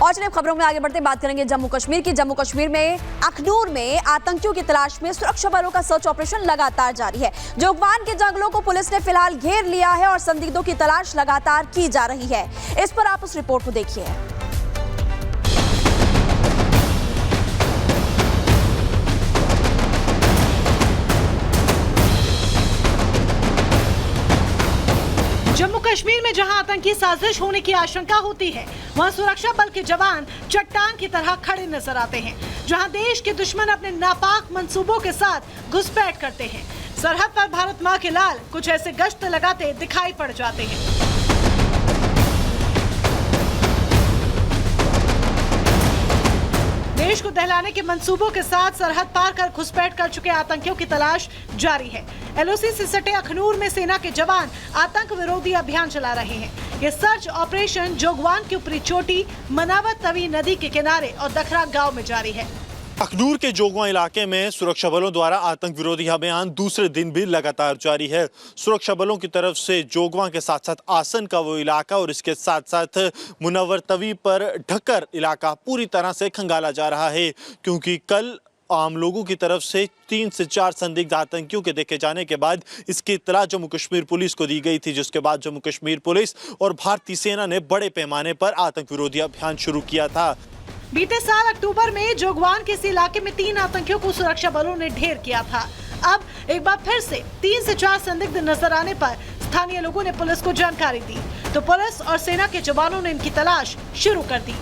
और चलिए खबरों में आगे बढ़ते बात करेंगे जम्मू कश्मीर की। जम्मू कश्मीर में अखनूर में आतंकियों की तलाश में सुरक्षा बलों का सर्च ऑपरेशन लगातार जारी है। जोगवान के जंगलों को पुलिस ने फिलहाल घेर लिया है और संदिग्धों की तलाश लगातार की जा रही है। इस पर आप उस रिपोर्ट को देखिए। जम्मू कश्मीर में जहां आतंकी साजिश होने की आशंका होती है, वहां सुरक्षा बल के जवान चट्टान की तरह खड़े नजर आते हैं। जहां देश के दुश्मन अपने नापाक मंसूबों के साथ घुसपैठ करते हैं, सरहद पर भारत मां के लाल कुछ ऐसे गश्त लगाते दिखाई पड़ जाते हैं। देश को दहलाने के मंसूबों के साथ सरहद पार कर घुसपैठ कर चुके आतंकियों की तलाश जारी है। एलओसी से सटे अखनूर में सेना के जवान आतंक विरोधी अभियान चला रहे हैं। ये सर्च ऑपरेशन जोगवान की ऊपरी चोटी, मनावत तवी नदी के किनारे और दखरा गांव में जारी है। अखनूर के जोगवा इलाके में सुरक्षा बलों द्वारा आतंक विरोधी अभियान दूसरे दिन भी लगातार जारी है। सुरक्षा बलों की तरफ से जोगवा के साथ साथ आसन का वो इलाका और इसके साथ साथ मुनव्वर तवी पर ढक्कर इलाका पूरी तरह से खंगाला जा रहा है, क्योंकि कल आम लोगों की तरफ से 3 से 4 संदिग्ध आतंकियों के देखे जाने के बाद इसकी इत्तला जम्मू कश्मीर पुलिस को दी गई थी, जिसके बाद जम्मू कश्मीर पुलिस और भारतीय सेना ने बड़े पैमाने पर आतंक विरोधी अभियान शुरू किया था। बीते साल अक्टूबर में जोगवान के इस इलाके में 3 आतंकियों को सुरक्षा बलों ने ढेर किया था। अब एक बार फिर से 3 से 4 संदिग्ध नजर आने पर स्थानीय लोगों ने पुलिस को जानकारी दी, तो पुलिस और सेना के जवानों ने इनकी तलाश शुरू कर दी।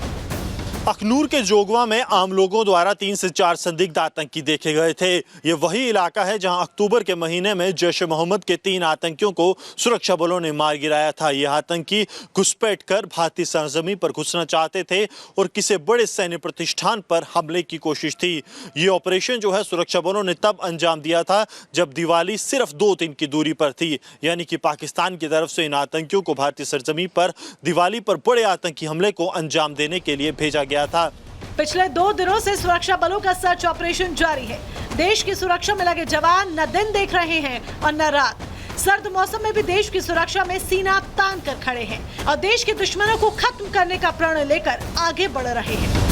अखनूर के जोगवा में आम लोगों द्वारा 3 से 4 संदिग्ध आतंकी देखे गए थे। ये वही इलाका है जहां अक्टूबर के महीने में जैश ए मोहम्मद के 3 आतंकियों को सुरक्षा बलों ने मार गिराया था। ये आतंकी घुसपैठ कर भारतीय सरजमीं पर घुसना चाहते थे और किसी बड़े सैन्य प्रतिष्ठान पर हमले की कोशिश थी। ये ऑपरेशन जो है सुरक्षा बलों ने तब अंजाम दिया था जब दिवाली सिर्फ 2 दिन की दूरी पर थी, यानी कि पाकिस्तान की तरफ से इन आतंकियों को भारतीय सरजमीं पर दिवाली पर बड़े आतंकी हमले को अंजाम देने के लिए भेजा गया था। पिछले 2 दिनों से सुरक्षा बलों का सर्च ऑपरेशन जारी है। देश की सुरक्षा में लगे जवान न दिन देख रहे हैं और न रात। सर्द मौसम में भी देश की सुरक्षा में सीना तान कर खड़े हैं और देश के दुश्मनों को खत्म करने का प्रण लेकर आगे बढ़ रहे हैं।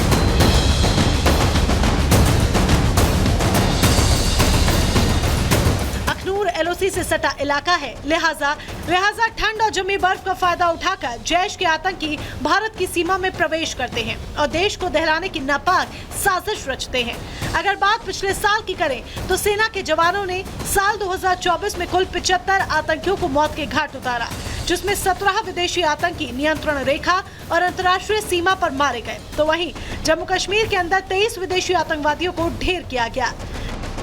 अखनूर एलओसी से सटा इलाका है, लिहाजा ठंड और जमी बर्फ का फायदा उठाकर जैश के आतंकी भारत की सीमा में प्रवेश करते हैं और देश को दहलाने की नापाक साजिश रचते हैं। अगर बात पिछले साल की करें तो सेना के जवानों ने साल 2024 में कुल 75 आतंकियों को मौत के घाट उतारा, जिसमें 17 विदेशी आतंकी नियंत्रण रेखा और अंतर्राष्ट्रीय सीमा पर मारे गए, तो वहीं जम्मू कश्मीर के अंदर 23 विदेशी आतंकवादियों को ढेर किया गया।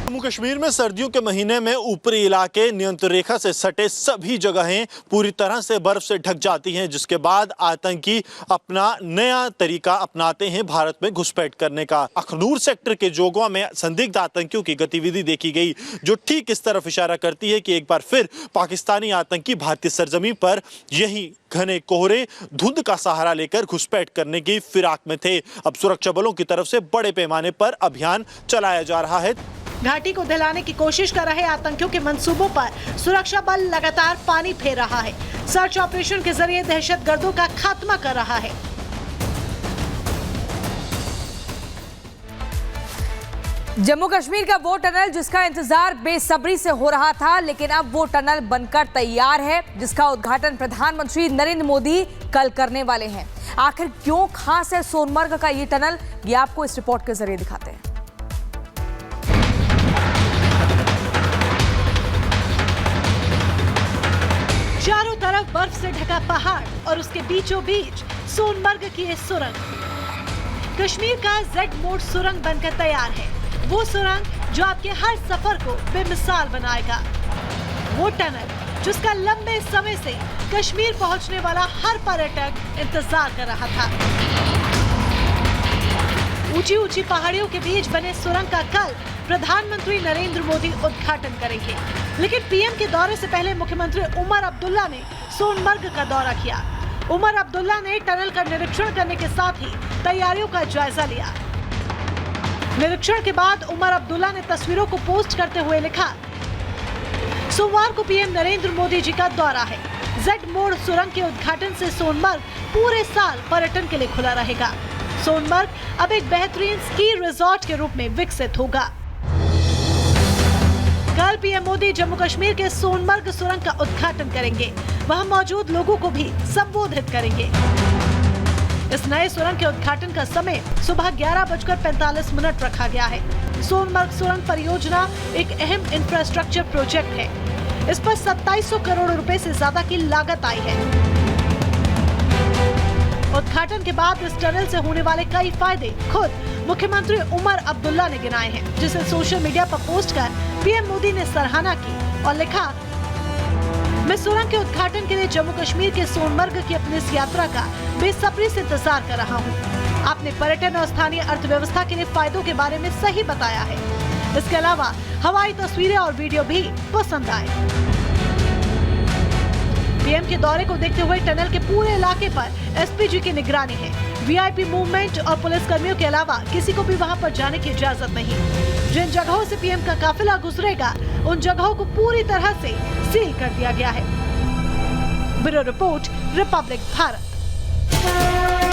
जम्मू कश्मीर में सर्दियों के महीने में ऊपरी इलाके नियंत्रण रेखा से सटे सभी जगहें पूरी तरह से बर्फ से ढक जाती हैं, जिसके बाद आतंकी अपना नया तरीका अपनाते हैं भारत में घुसपैठ करने का। अखनूर सेक्टर के जोगवा में संदिग्ध आतंकियों की गतिविधि देखी गई, जो ठीक इस तरफ इशारा करती है कि एक बार फिर पाकिस्तानी आतंकी भारतीय सरजमीं पर यही घने कोहरे धुंध का सहारा लेकर घुसपैठ करने की फिराक में थे। अब सुरक्षा बलों की तरफ से बड़े पैमाने पर अभियान चलाया जा रहा है। घाटी को दहलाने की कोशिश कर रहे आतंकियों के मंसूबों पर सुरक्षा बल लगातार पानी फेर रहा है। सर्च ऑपरेशन के जरिए दहशतगर्दों का खात्मा कर रहा है। जम्मू कश्मीर का वो टनल जिसका इंतजार बेसब्री से हो रहा था, लेकिन अब वो टनल बनकर तैयार है, जिसका उद्घाटन प्रधानमंत्री नरेंद्र मोदी कल करने वाले हैं। आखिर क्यों खास है सोनमर्ग का ये टनल, ये आपको इस रिपोर्ट के जरिए दिखाते हैं। चारों तरफ बर्फ से ढका पहाड़ और उसके बीचों बीच सोनमर्ग की ये सुरंग कश्मीर का जेड मोड सुरंग बनकर तैयार है। वो सुरंग जो आपके हर सफर को बेमिसाल बनाएगा। वो टनल जिसका लंबे समय से कश्मीर पहुंचने वाला हर पर्यटक इंतजार कर रहा था। ऊंची ऊंची पहाड़ियों के बीच बने सुरंग का कल प्रधानमंत्री नरेंद्र मोदी उद्घाटन करेंगे, लेकिन पीएम के दौरे से पहले मुख्यमंत्री उमर अब्दुल्ला ने सोनमर्ग का दौरा किया। उमर अब्दुल्ला ने टनल का निरीक्षण करने के साथ ही तैयारियों का जायजा लिया। निरीक्षण के बाद उमर अब्दुल्ला ने तस्वीरों को पोस्ट करते हुए लिखा, सोमवार को पीएम नरेंद्र मोदी जी का दौरा है। जेड मोड़ सुरंग के उद्घाटन से सोनमर्ग पूरे साल पर्यटन के लिए खुला रहेगा। सोनमर्ग अब एक बेहतरीन स्की रिजॉर्ट के रूप में विकसित होगा। कल पीएम मोदी जम्मू कश्मीर के सोनमर्ग सुरंग का उद्घाटन करेंगे। वहां मौजूद लोगों को भी संबोधित करेंगे। इस नए सुरंग के उद्घाटन का समय सुबह 11:45 रखा गया है। सोनमर्ग सुरंग परियोजना एक अहम इंफ्रास्ट्रक्चर प्रोजेक्ट है। इस पर 2700 करोड़ रुपए से ज्यादा की लागत आई है। उद्घाटन के बाद इस टनल से होने वाले कई फायदे खुद मुख्यमंत्री उमर अब्दुल्ला ने गिनाए हैं, जिसे सोशल मीडिया पर पोस्ट कर पीएम मोदी ने सराहना की और लिखा, मैं सुरंग के उद्घाटन के लिए जम्मू कश्मीर के सोनमर्ग की अपनी इस यात्रा का बेसब्री से इंतजार कर रहा हूँ। आपने पर्यटन और स्थानीय अर्थव्यवस्था के लिए फायदों के बारे में सही बताया है। इसके अलावा हवाई तस्वीरें और वीडियो भी पसंद आए। पीएम के दौरे को देखते हुए टनल के पूरे इलाके पर एसपीजी की निगरानी है। वीआईपी मूवमेंट और पुलिस कर्मियों के अलावा किसी को भी वहां पर जाने की इजाजत नहीं। जिन जगहों से पीएम का काफिला गुजरेगा, उन जगहों को पूरी तरह से सील कर दिया गया है। Bureau report, Republic Bharat.